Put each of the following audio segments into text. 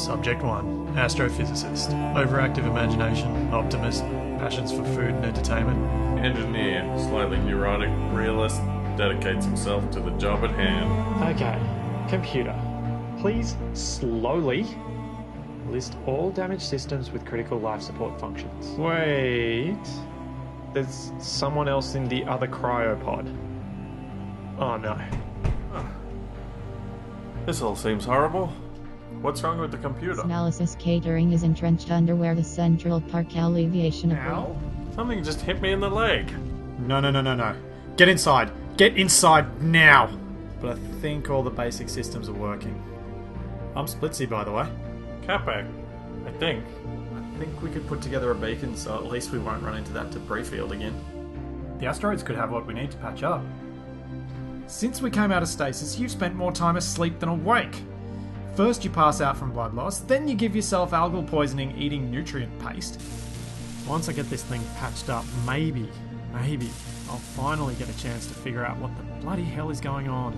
Subject 1. Astrophysicist. Overactive imagination, optimist, passions for food and entertainment. Engineer, slightly neurotic realist, dedicates himself to the job at hand. Okay, computer, please slowly list all damaged systems with critical life support functions. Wait, there's someone else in the other cryopod. Oh no. This all seems horrible. What's wrong with the computer? Analysis catering is entrenched under where the Central Park alleviation of Ow? Something just hit me in the leg. No. Get inside. Get inside now! But I think all the basic systems are working. I'm Splitsie, by the way. Capac, I think. I think we could put together a beacon so at least we won't run into that debris field again. The asteroids could have what we need to patch up. Since we came out of stasis, you've spent more time asleep than awake. First you pass out from blood loss, then you give yourself algal poisoning eating nutrient paste. Once I get this thing patched up, maybe, I'll finally get a chance to figure out what the bloody hell is going on.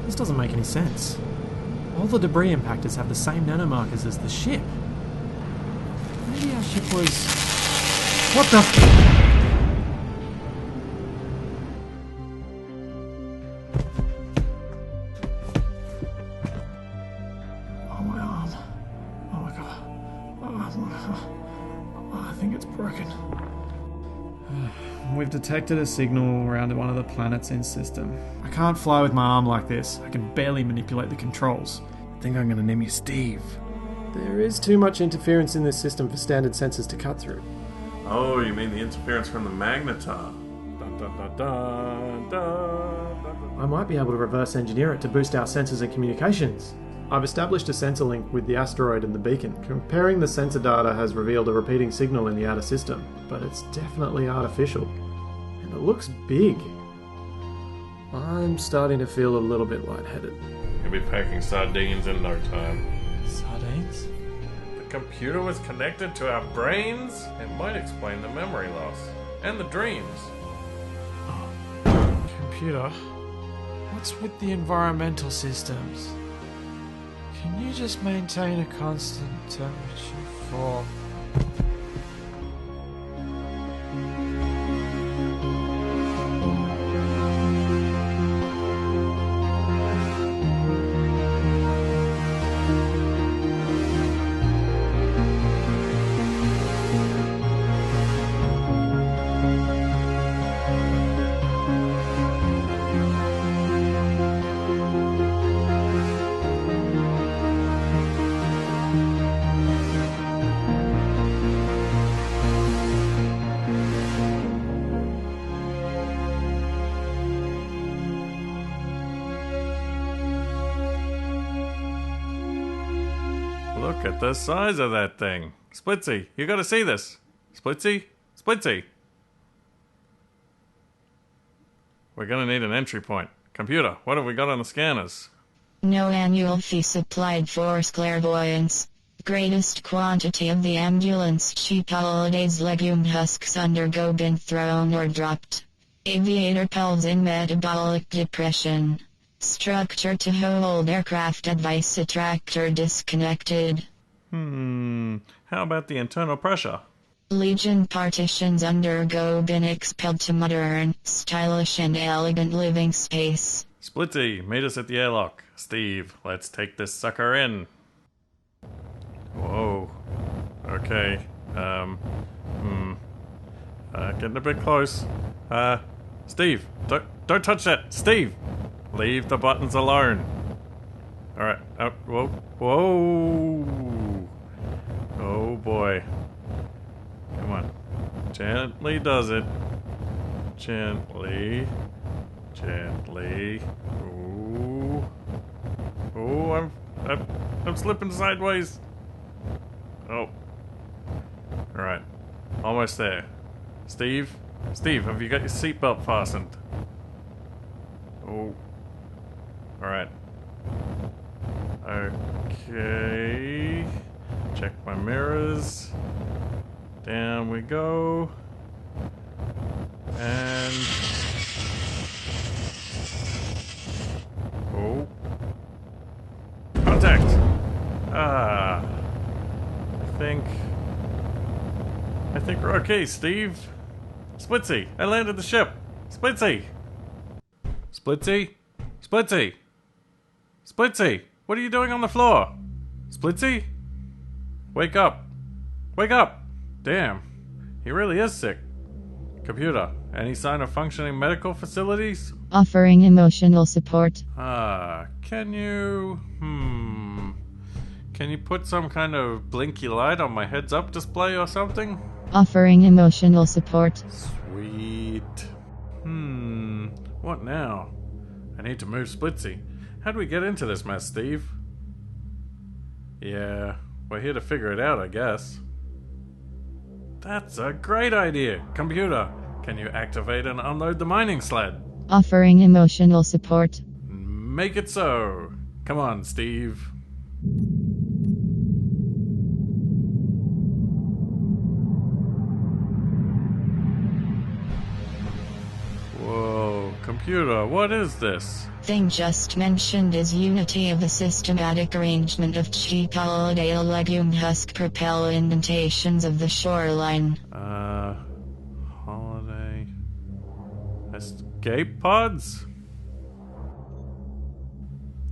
This doesn't make any sense. All the debris impactors have the same nanomarkers as the ship. Maybe our ship was... What the... Oh, my arm. Oh my god. Oh, I think it's broken. We've detected a signal around one of the planets in system. I can't fly with my arm like this. I can barely manipulate the controls. I think I'm going to name you Steve. There is too much interference in this system for standard sensors to cut through. Oh, you mean the interference from the magnetar? I might be able to reverse engineer it to boost our sensors and communications. I've established a sensor link with the asteroid and the beacon. Comparing the sensor data has revealed a repeating signal in the outer system, but it's definitely artificial. And it looks big. I'm starting to feel a little bit lightheaded. You'll be packing sardines in no time. Sardines? The computer was connected to our brains? It might explain the memory loss. And the dreams. Computer, what's with the environmental systems? Can you just maintain a constant temperature for... Look at the size of that thing. Splitsie, you gotta see this. Splitsie? Splitsie! We're gonna need an entry point. Computer, what have we got on the scanners? No annual fee supplied for clairvoyance. Greatest quantity of the ambulance cheap holidays legume husks undergo been thrown or dropped. Aviator pelves in metabolic depression. Structure to hold aircraft advice attractor disconnected. How about the internal pressure? Legion partitions undergo been expelled to modern, stylish and elegant living space. Splitsie, meet us at the airlock. Steve, let's take this sucker in. Whoa. Okay. Getting a bit close. Steve, don't touch that. Steve, leave the buttons alone. Alright. Whoa. Oh boy. Come on. Gently does it. Gently. Ooh. Oh, I'm slipping sideways. Oh. Alright. Almost there. Steve, have you got your seatbelt fastened? Oh. Alright. Okay. Check my mirrors. Down we go. And... oh. contact. Ah. I think we're okay, Steve. Splitsie, I landed the ship. Splitsie. Splitsie? Splitsie! Splitsie! What are you doing on the floor? Splitsie? Wake up. Wake up! Damn. He really is sick. Computer, any sign of functioning medical facilities? Offering emotional support. Can you... Can you put some kind of blinky light on my heads-up display or something? Offering emotional support. Sweet. What now? I need to move Splitsie. How do we get into this mess, Steve? Yeah, we're here to figure it out, I guess. That's a great idea! Computer, can you activate and unload the mining sled? Offering emotional support. Make it so. Come on, Steve. Whoa, computer, what is this? Thing just mentioned is unity of a systematic arrangement of cheap holiday legume husk propel indentations of the shoreline. Holiday... escape pods?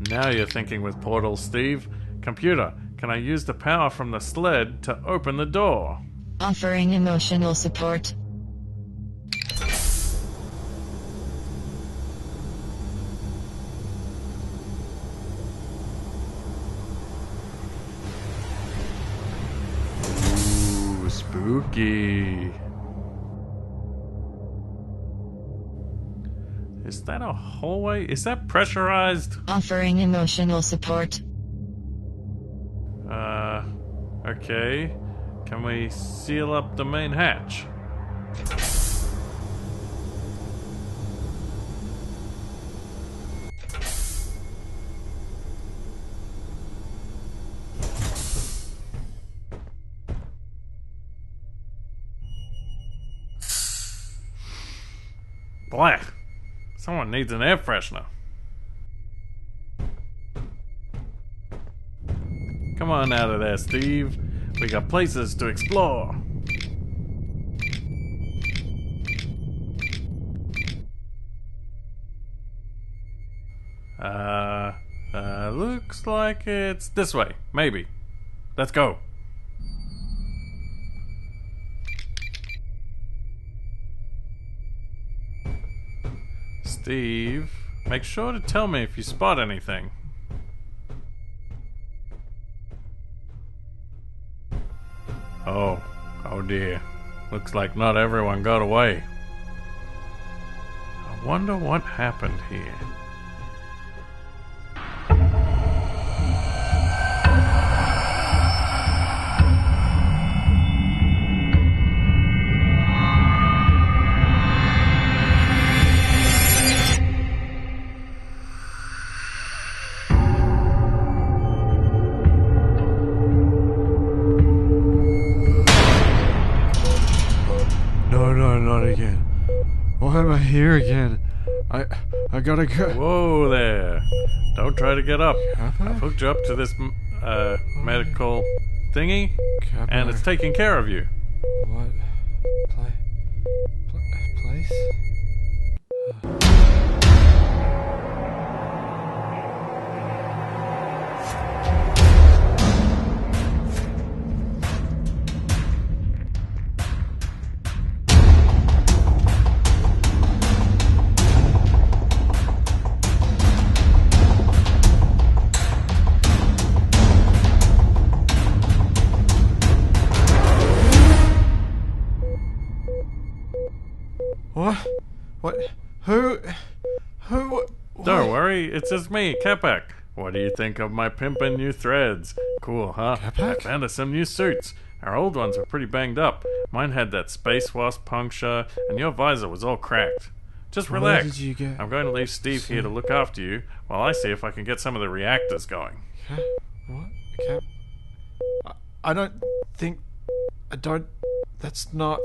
Now you're thinking with portals, Steve. Computer, can I use the power from the sled to open the door? Offering emotional support. Ooh, spooky. Is that a hallway? Is that pressurized? Offering emotional support. Okay. Can we seal up the main hatch? Black. Someone needs an air freshener. Come on out of there, Steve. We got places to explore. Looks like it's this way. Maybe. Let's go. Steve, make sure to tell me if you spot anything. Oh dear. Looks like not everyone got away. I wonder what happened here. No, not again. Why am I here again? I gotta go. Whoa there. Don't try to get up. Capac? I've hooked you up to this medical thingy, Capac. and it's taking care of you. What? Place? What? Who? Don't worry, it's just me, Capac. What do you think of my pimpin' new threads? Cool, huh? Capac? I found us some new suits. Our old ones were pretty banged up. Mine had that space wasp puncture, and your visor was all cracked. Just Where relax. did you get I'm going to leave Steve here to look after you while I see if I can get some of the reactors going. What? I don't think... That's not...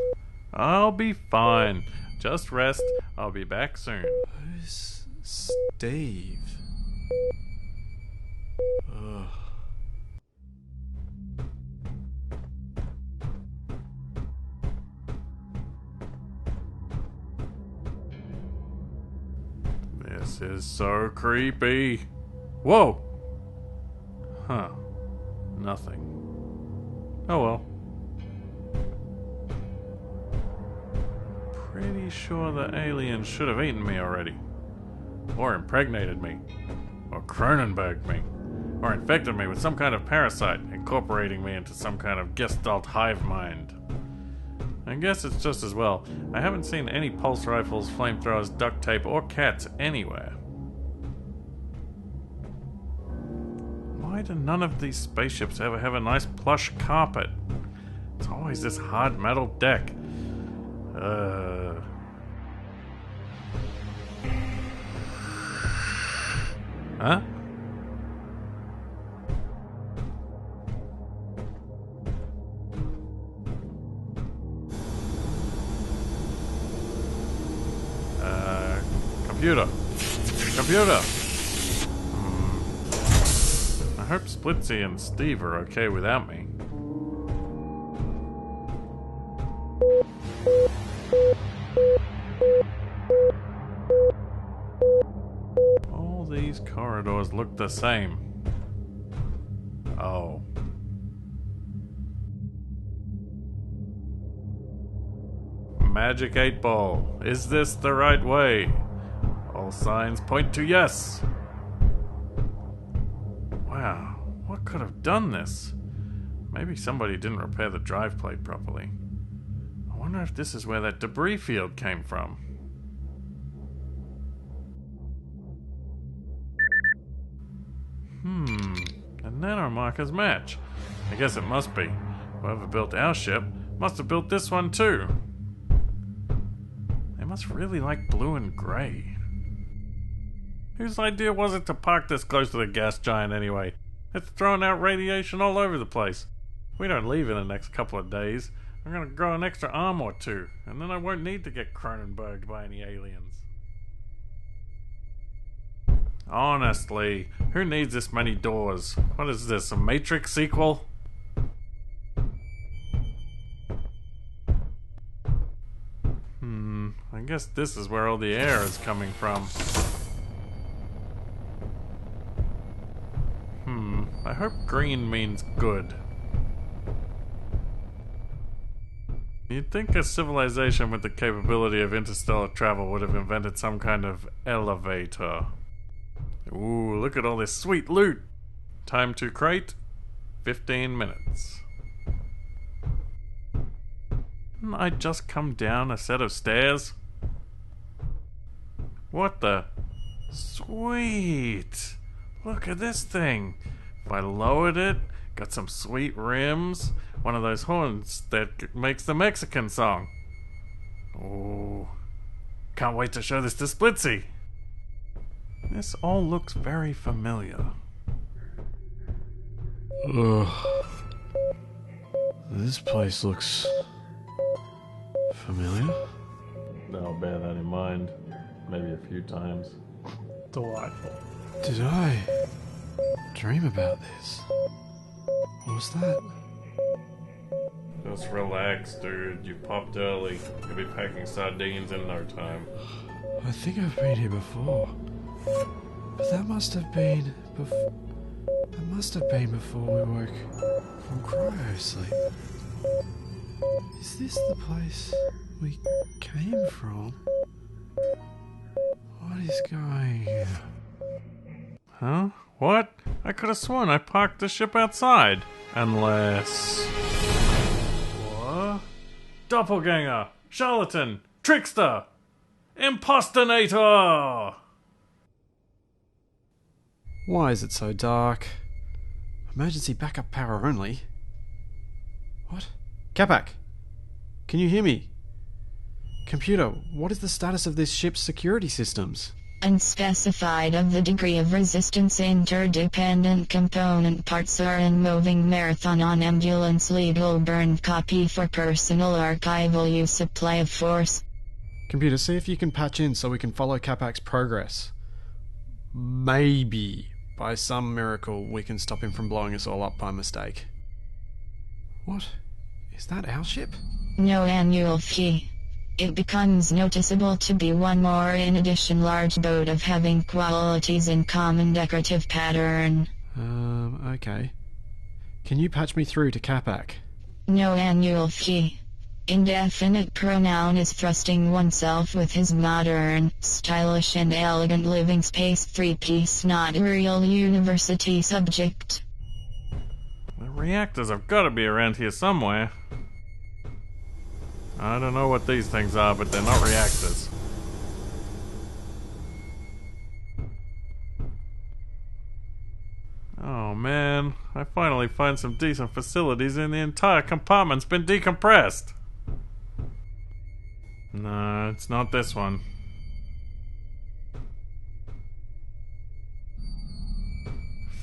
I'll be fine. Just rest. I'll be back soon. Who's Steve? Ugh. is so creepy. Whoa! Huh. Nothing. Oh well. Pretty sure the aliens should have eaten me already. Or impregnated me. Or Cronenberged me. Or infected me with some kind of parasite, incorporating me into some kind of gestalt hive mind. I guess it's just as well. I haven't seen any pulse rifles, flamethrowers, duct tape, or cats anywhere. Why do none of these spaceships ever have a nice plush carpet? It's always this hard metal deck. Huh? Computer. Computer! I hope Splitsie and Steve are okay without me. All these corridors look the same. Oh. Magic 8 Ball. Is this the right way? All signs point to yes. Wow, what could have done this? Maybe somebody didn't repair the drive plate properly. I wonder if this is where that debris field came from. The nanomarkers match. I guess it must be. Whoever built our ship must have built this one too. They must really like blue and grey. Whose idea was it to park this close to the gas giant anyway? It's throwing out radiation all over the place. If we don't leave in the next couple of days, I'm gonna grow an extra arm or two, and then I won't need to get Cronenberged by any aliens. Honestly, who needs this many doors? What is this, a Matrix sequel? I guess this is where all the air is coming from. I hope green means good. You'd think a civilization with the capability of interstellar travel would have invented some kind of elevator. Ooh, look at all this sweet loot! Time to crate? 15 minutes. Didn't I just come down a set of stairs? What the? Sweet! Look at this thing! If I lowered it, got some sweet rims, one of those horns that makes the Mexican song. Oh, can't wait to show this to Splitsie. This all looks very familiar. Ugh. This place looks familiar. I'll bear that in mind. Maybe a few times. Delightful. Did I dream about this? What was that? Just relax, dude. You popped early. You'll be packing sardines in no time. I think I've been here before. But that must have been before we woke from cryo sleep. Is this the place we came from? What is going here? Huh? What? I could have sworn I parked the ship outside. Unless... What? Doppelganger! Charlatan! Trickster! Impostonator! Why is it so dark? Emergency backup power only. What? Capac! Can you hear me? Computer, what is the status of this ship's security systems? Unspecified of the degree of resistance. Interdependent component parts are in moving marathon on ambulance. Legal burn copy for personal archival use. Supply of force. Computer, see if you can patch in so we can follow Capac's progress. Maybe, by some miracle, we can stop him from blowing us all up by mistake. What? Is that our ship? No annual fee. It becomes noticeable to be one more in addition large boat of having qualities in common decorative pattern. Okay. Can you patch me through to Capac? No annual fee. Indefinite pronoun is thrusting oneself with his modern, stylish and elegant living space 3-piece not real university subject. The reactors have got to be around here somewhere. I don't know what these things are, but they're not reactors. Oh man, I finally find some decent facilities and the entire compartment's been decompressed. No, it's not this one.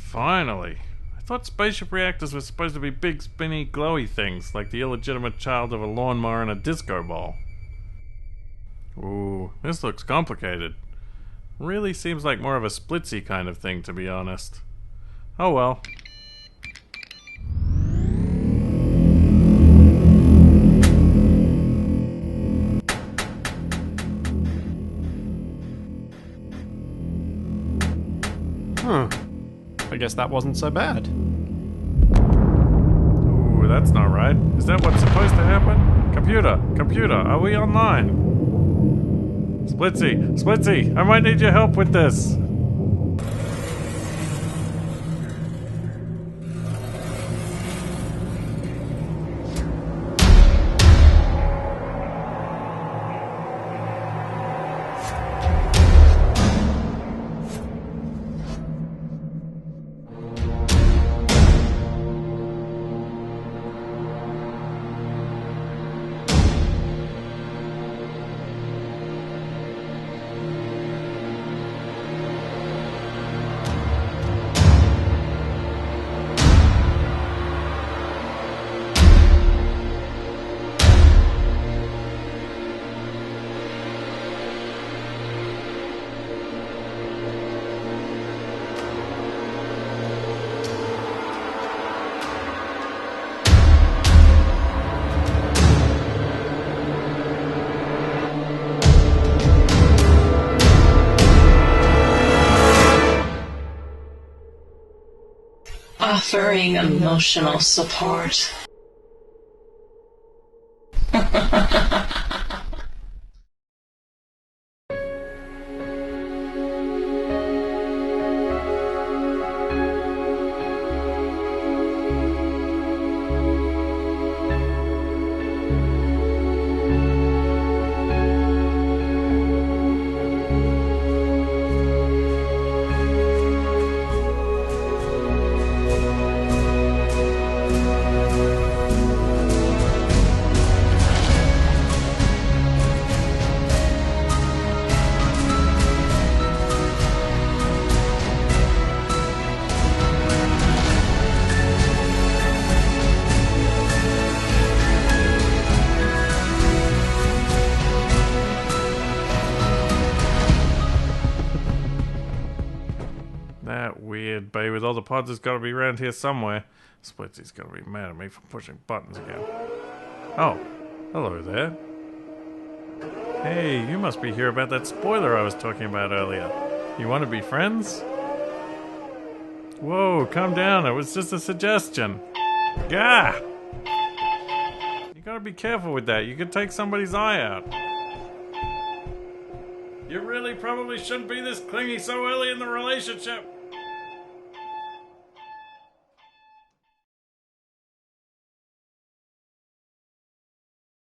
Finally. I thought spaceship reactors were supposed to be big, spinny, glowy things, like the illegitimate child of a lawnmower and a disco ball. Ooh, this looks complicated. Really seems like more of a Splitsie kind of thing, to be honest. Oh well. I guess that wasn't so bad. Ooh, that's not right. Is that what's supposed to happen? Computer, are we online? Splitsie, I might need your help with this. Offering emotional support. That weird bay with all the pods has got to be around here somewhere. Splitsie's gonna be mad at me for pushing buttons again. Oh, hello there. Hey, you must be here about that spoiler I was talking about earlier. You want to be friends? Whoa, calm down, it was just a suggestion. Gah! You gotta be careful with that, you could take somebody's eye out. You really probably shouldn't be this clingy so early in the relationship.